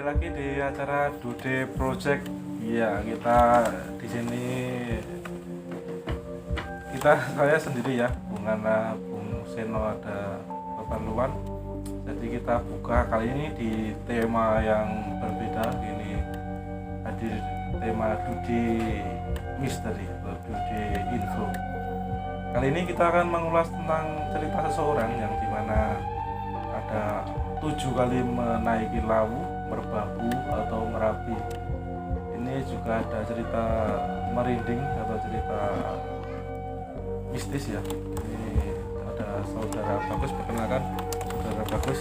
lagi di acara Dude Project. Iya, kita di sini saya sendiri ya, bukanlah Bung Seno ada keperluan. Jadi kita buka kali ini di tema yang berbeda. Ini hadir tema Dude Misteri atau Dude Info. Kali ini kita akan mengulas tentang cerita seseorang yang dimana ada 7 kali menaiki Lawu, Merbabu atau Merapi. Ini juga ada cerita merinding atau cerita mistis ya. Ini ada saudara Bagus, perkenalkan saudara Bagus.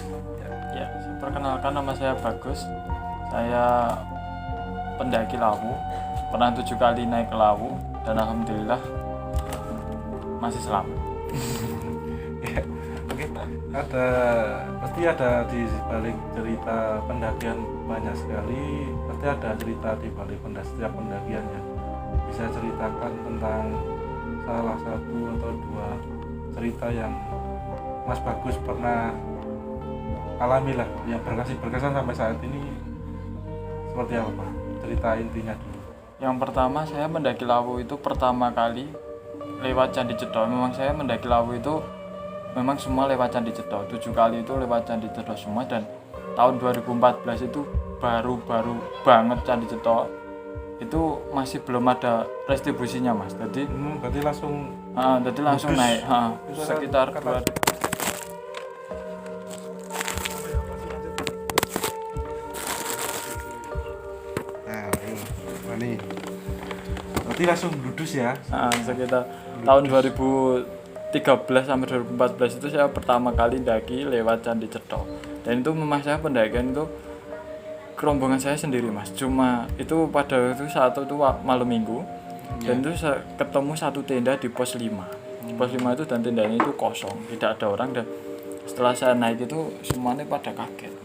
Ya, perkenalkan nama saya Bagus. Saya pendaki Lawu, pernah 7 kali naik ke Lawu dan alhamdulillah masih selamat. Ya, oke. Pasti ada di balik cerita pendakian banyak sekali. Pasti ada cerita di balik setiap pendakiannya. Bisa ceritakan tentang salah satu atau 2 cerita yang Mas Bagus pernah alami lah, yang berkesan sampai saat ini. Seperti apa Pak? Cerita intinya dulu. Yang pertama, saya mendaki Lawu itu pertama kali lewat Candi Cetho. Memang saya mendaki Lawu itu memang semua lewat Candi Cetho. 7 kali itu lewat Candi Cetho semua, dan tahun 2014 itu baru banget Candi Cetho. Itu masih belum ada restribusinya Mas. Jadi berarti langsung naik sekitar 2. Nih, berarti langsung bludus ya. Sekitar tahun 2013 sampai 2014 itu saya pertama kali daki lewat Candi Cetho. Dan itu memang saya pendakian itu kerombongan saya sendiri Mas. Cuma itu pada waktu itu malam minggu. Dan itu saya ketemu satu tenda di pos 5. Di pos 5 itu, dan tendanya itu kosong, tidak ada orang. Dan setelah saya naik itu semuanya pada kaget.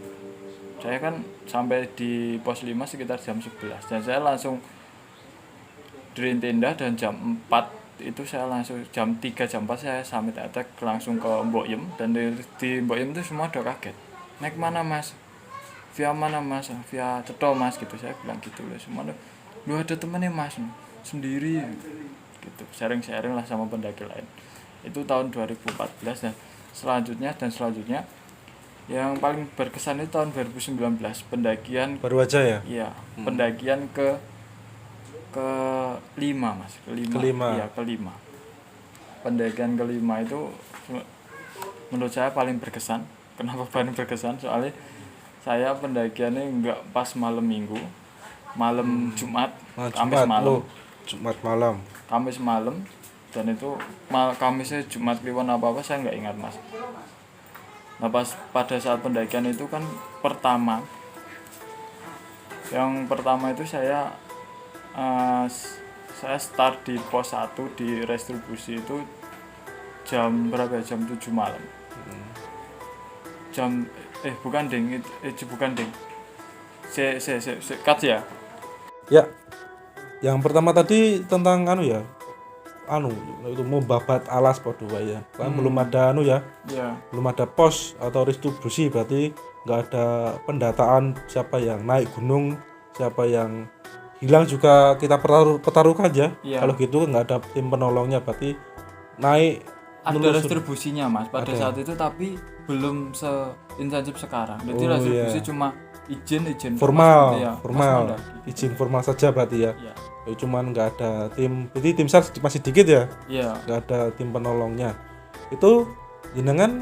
Saya kan sampai di pos 5 sekitar jam 11, dan saya langsung diriin tenda, dan jam 4 itu saya langsung jam 4 saya summit attack langsung ke Mbok Yem. Dan di Mbok Yem itu semua udah kaget. Naik mana Mas? Via mana Mas? Via Cetho Mas, gitu. Saya bilang gitu loh. Semua lu ada temennya Mas sendiri gitu. Sharing lah sama pendaki lain. Itu tahun 2014. Dan selanjutnya yang paling berkesan itu tahun 2019, pendakian baru aja ya? Iya, pendakian ke 5 Mas, kelima. Iya, kelima. Pendakian kelima itu menurut saya paling berkesan. Kenapa paling berkesan? Soalnya saya pendakiannya enggak pas malam Minggu, malam Jumat, Kamis malam. Jumat malam. Kamis malam, dan itu Kamisnya Jumat kliwon apa saya enggak ingat Mas. Nah, pada saat pendakian itu kan yang pertama itu saya start di pos 1 di restribusi itu jam berapa ya? Jam 7 malam. Bukan ding. Cut ya. Ya. Yang pertama tadi tentang itu membabat alas podo ya. Kan belum ada Ya. Belum ada pos atau distribusi, berarti nggak ada pendataan siapa yang naik gunung, siapa yang hilang juga kita pertaruhkan aja. Ya. Kalau gitu nggak ada tim penolongnya, berarti naik ada restribusinya Mas pada saat itu, tapi belum seintensif sekarang. Jadi restribusi cuma izin formal, formal. Izin formal saja berarti ya. Ya. Cuman nggak ada tim, jadi tim SAR masih dikit ya. Iya. Nggak ada tim penolongnya. Itu jenengan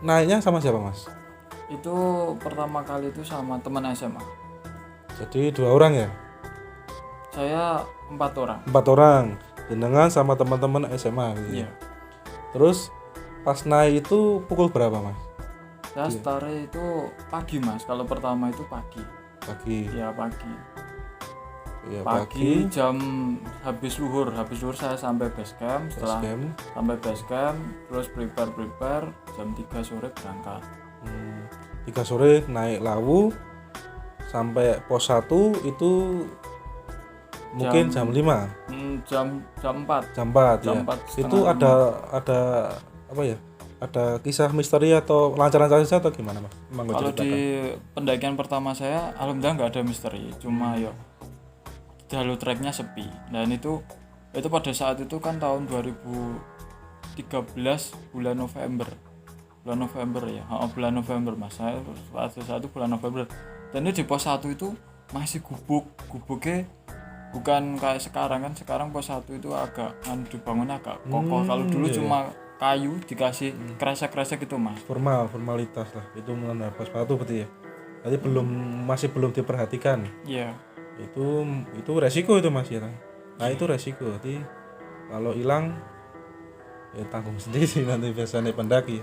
naiknya sama siapa Mas? Itu pertama kali itu sama teman SMA. Jadi 2 orang ya? Saya 4 orang. 4 orang. Jenengan sama teman-teman SMA gitu. Iya. Terus pas naik itu pukul berapa Mas? Saya start itu pagi Mas. Kalau pertama itu pagi. Pagi. Iya, pagi. Iya, pagi. Jam habis luhur saya sampai base camp. Setelah sampai base camp terus prepare jam 3 sore berangkat. 3 sore naik Lawu sampai pos 1 itu mungkin jam 5. Jam 4. Jam 4 ya. Itu ada apa ya? ada kisah misteri atau lancar-lancar saja atau gimana Mas? Emang Kalau di pendakian pertama saya alhamdulillah nggak ada misteri, cuma yo jalur treknya sepi. Dan itu pada saat itu kan tahun 2013 bulan November ya. Bulan November Mas. Saya pada saat itu bulan November. Dan itu di pos 1 itu masih gubuknya bukan kayak sekarang kan. Sekarang pos 1 itu agak dibangunnya agak kokoh. Kalau dulu cuma kayu dikasih kresek-kresek gitu Mas. Formalitas lah. Itu mengenai pos 1 berarti ya. Tadi masih belum diperhatikan. Iya. Itu resiko itu Mas ya. Nah, itu resiko. Jadi kalau hilang ya tanggung sendiri sih nanti biasanya pendaki.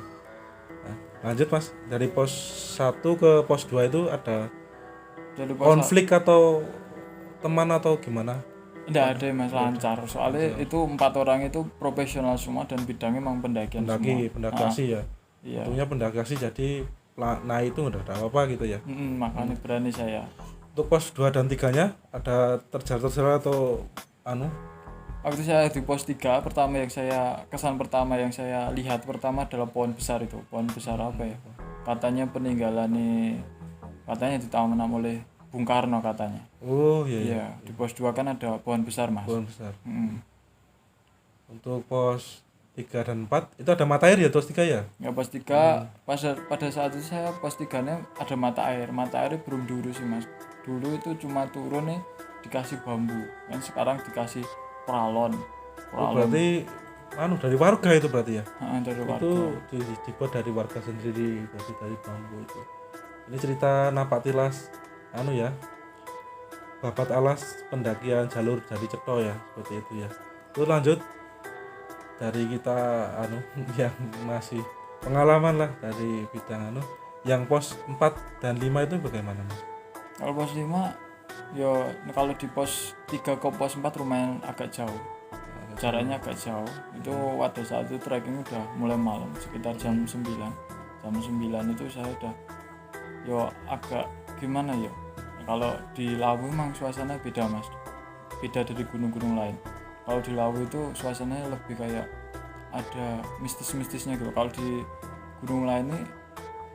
Nah, lanjut Mas, dari pos 1 ke pos 2 itu ada konflik atau teman atau gimana? Tidak ada Mas, lancar. Soalnya itu 4 orang itu profesional semua dan bidangnya memang pendakian semua. Pendaki ya. Iya. Untungnya pendaki jadi nah itu udah ada apa gitu ya. Makanya berani saya. Untuk pos 2 dan 3-nya ada terjal atau Waktu saya di pos 3 kesan pertama yang saya lihat pertama adalah pohon besar itu. Pohon besar apa ya? Katanya peninggalan katanya ditanam oleh Bung Karno katanya. Oh iya. Iya, di pos 2 kan ada pohon besar Mas. Pohon besar. Untuk pos 3 dan 4 itu ada mata air ya pos 3 ya? Ya pos 3 pada saat itu saya pos 3-nya ada mata air. Mata airnya belum dulu sih Mas. Dulu itu cuma turun nih dikasih bambu. Kan sekarang dikasih peralon. Berarti dari warga itu berarti ya? Dari warga. Itu dibuat dari warga sendiri, berarti dari bambu itu. Ini cerita napak tilas ya. Babat alas pendakian jalur Jadi Cetha ya, seperti itu ya. Terus lanjut dari kita yang masih pengalaman lah dari bidang yang pos 4 dan 5 itu bagaimana Mas? Kalau pos 5 kalau di pos 3 ke pos 4 lumayan agak jauh. Jaraknya agak jauh. Itu pada saat itu trekking udah mulai malam sekitar jam 9. Jam 9 itu saya udah agak gimana ya. Kalau di Lawu memang suasana beda Mas. Beda dari gunung-gunung lain. Kalau di Lawu itu suasananya lebih kayak ada mistis-mistisnya gitu. Kalau di gunung lain ini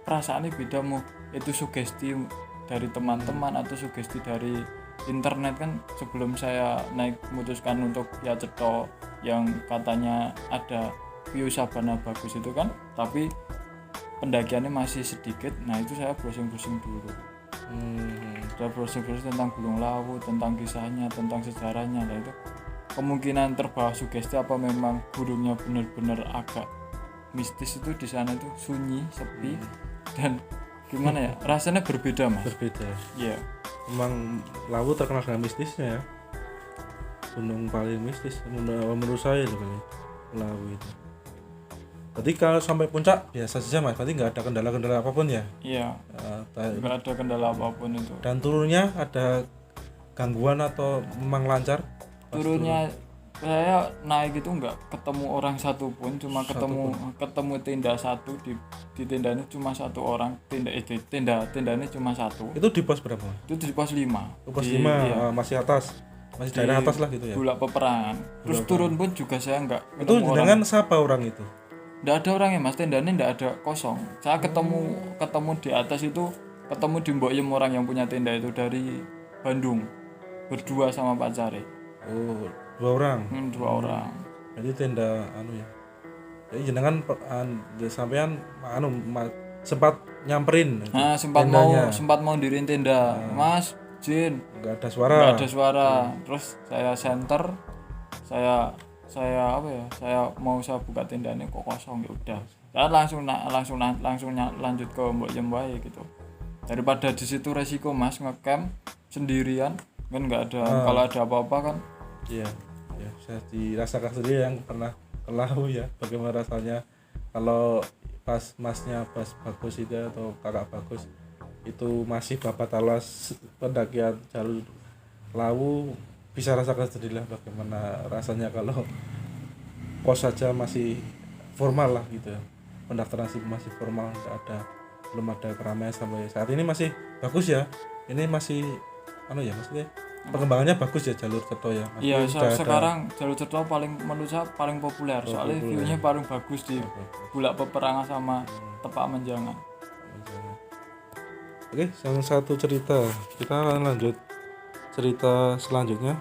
perasaannya beda, mau itu sugesti dari teman-teman atau sugesti dari internet kan. Sebelum saya memutuskan untuk Cetha yang katanya ada view sabana bagus itu kan, tapi pendakiannya masih sedikit. Nah itu saya browsing dulu. Saya browsing tentang Gunung Lawu, tentang kisahnya, tentang sejarahnya. Nah itu kemungkinan terbawa sugesti apa memang gunungnya benar-benar agak mistis itu di sana itu sunyi, sepi dan gimana ya, rasanya berbeda Mas. Berbeda. Iya. Memang Lawu terkenal dengan mistisnya ya. Gunung paling mistis menurut saya itu Lawu itu. Berarti kalau sampai puncak biasa saja Mas, berarti nggak ada kendala-kendala apapun ya? Iya. Nggak ada kendala apapun itu. Dan turunnya ada gangguan atau memang lancar? Turunnya saya naik itu nggak ketemu orang satupun, cuma ketemu tenda satu di tendanya cuma satu orang, tendanya cuma satu. Itu di pos berapa? Itu di pos 5. Pos 5 iya. Masih daerah atas lah gitu ya. Bulak peperangan. Terus turun pun juga saya nggak ketemu orang. Itu dengan siapa orang itu? Nggak ada orangnya Mas, tendanya nggak ada, kosong. Saya ketemu di atas itu, ketemu di Mbok Yem orang yang punya tenda itu dari Bandung, berdua sama pacarnya. Oh, 2 orang. 2 orang. Jadi tenda ya. Jadi jenengan sampean sempat nyamperin. Nah, sempat mau diriin tenda. Mas, Jin. Enggak ada suara. Terus saya center, saya mau buka tendanya kok kosong, ya udah. Saya langsung lanjut ke Mbok Yem wae gitu. Daripada di situ resiko Mas ngecamp sendirian kan nggak ada kalau ada apa-apa kan. Iya, saya dirasakan sendiri yang pernah ke Lawu ya, bagaimana rasanya kalau pas masnya bagus itu atau kakak bagus itu masih babat alas pendakian jalur Lawu, bisa rasakan sendiri lah bagaimana rasanya kalau pos saja masih formal lah gitu ya, pendaftaran masih formal, belum ada keramaian sampai saat ini masih bagus ya. Ini masih maksudnya Perkembangannya bagus ya jalur Cetho ya. Iya, Maksudnya udah ada- sekarang jalur Cetho paling menurut saya paling populer, soalnya view-nya paling bagus di Bulak Peperangan sama Tepak Menjangan. Oke, yang satu cerita. Kita akan lanjut cerita selanjutnya.